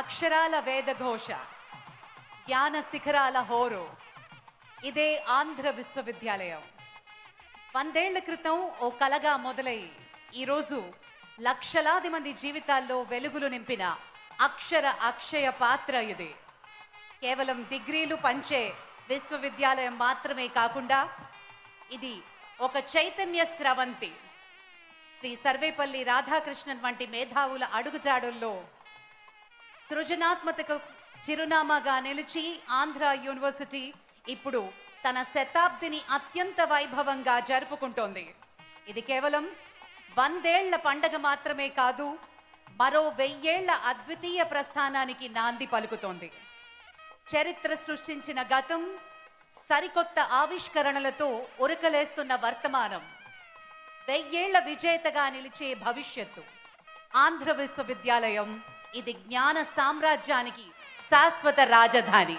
అక్షరాల వేదఘోష, జ్ఞాన శిఖరాల హోరు. ఇదే ఆంధ్ర విశ్వవిద్యాలయం. 100 ఏళ్ల క్రితం ఓ కలగా మొదలై ఈరోజు లక్షలాది మంది జీవితాల్లో వెలుగులు నింపిన అక్షయ పాత్ర ఇది. కేవలం డిగ్రీలు పంచే విశ్వవిద్యాలయం మాత్రమే కాకుండా ఇది ఒక చైతన్య స్రవంతి. శ్రీ సర్వేపల్లి రాధాకృష్ణన్ వంటి మేధావుల అడుగుజాడుల్లో సృజనాత్మకతకు చిరునామాగా నిలిచి ఆంధ్ర యూనివర్సిటీ ఇప్పుడు తన శతాబ్దిని అత్యంత వైభవంగా జరుపుకుంటోంది. ఇది కేవలం 100 ఏళ్ల పండగ మాత్రమే కాదు, మరో 1000 ఏళ్ల అద్వితీయ ప్రస్థానానికి నాంది పలుకుతోంది. చరిత్ర సృష్టించిన గతం, సరికొత్త ఆవిష్కరణలతో ఉరకలేస్తున్న వర్తమానం, 1000 ఏళ్ల విజేతగా నిలిచే భవిష్యత్తు. ఆంధ్ర విశ్వవిద్యాలయం ఇది జ్ఞాన సామ్రాజ్యానికి శాశ్వత రాజధాని.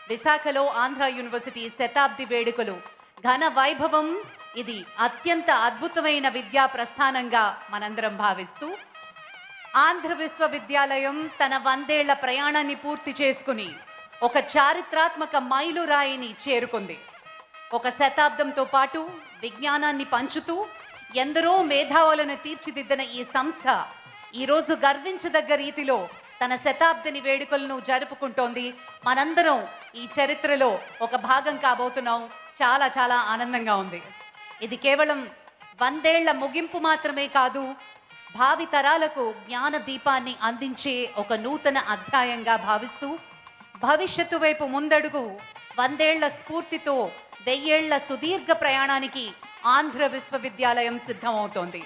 విశాఖలో ఆంధ్ర యూనివర్సిటీ శతాబ్ది వేడుకలు ఘన వైభవం. ఇది అత్యంత అద్భుతమైన విద్యా ప్రస్థానంగా మనందరం భావిస్తూ ఆంధ్ర విశ్వవిద్యాలయం తన 100 ఏళ్ల ప్రయాణాన్ని పూర్తి చేసుకుని ఒక చారిత్రాత్మక మైలురాయిని చేరుకుంది. ఒక శతాబ్దంతో పాటు విజ్ఞానాన్ని పంచుతూ ఎందరో మేధావులను తీర్చిదిద్దిన ఈ సంస్థ ఈరోజు గర్వించదగ్గ రీతిలో తన శతాబ్దిని వేడుకలను జరుపుకుంటోంది. మనందరం ఈ చరిత్రలో ఒక భాగం కాబోతున్నాం. చాలా చాలా ఆనందంగా ఉంది. ఇది కేవలం 100 ఏళ్ల ముగింపు మాత్రమే కాదు, భావి తరాలకు జ్ఞాన దీపాన్ని అందించే ఒక నూతన అధ్యాయంగా భావిస్తూ భవిష్యత్తు వైపు ముందడుగు 100 ఏళ్ల స్ఫూర్తితో 1000 ఏళ్ల సుదీర్ఘ ప్రయాణానికి ఆంధ్ర విశ్వవిద్యాలయం సిద్ధమవుతోంది.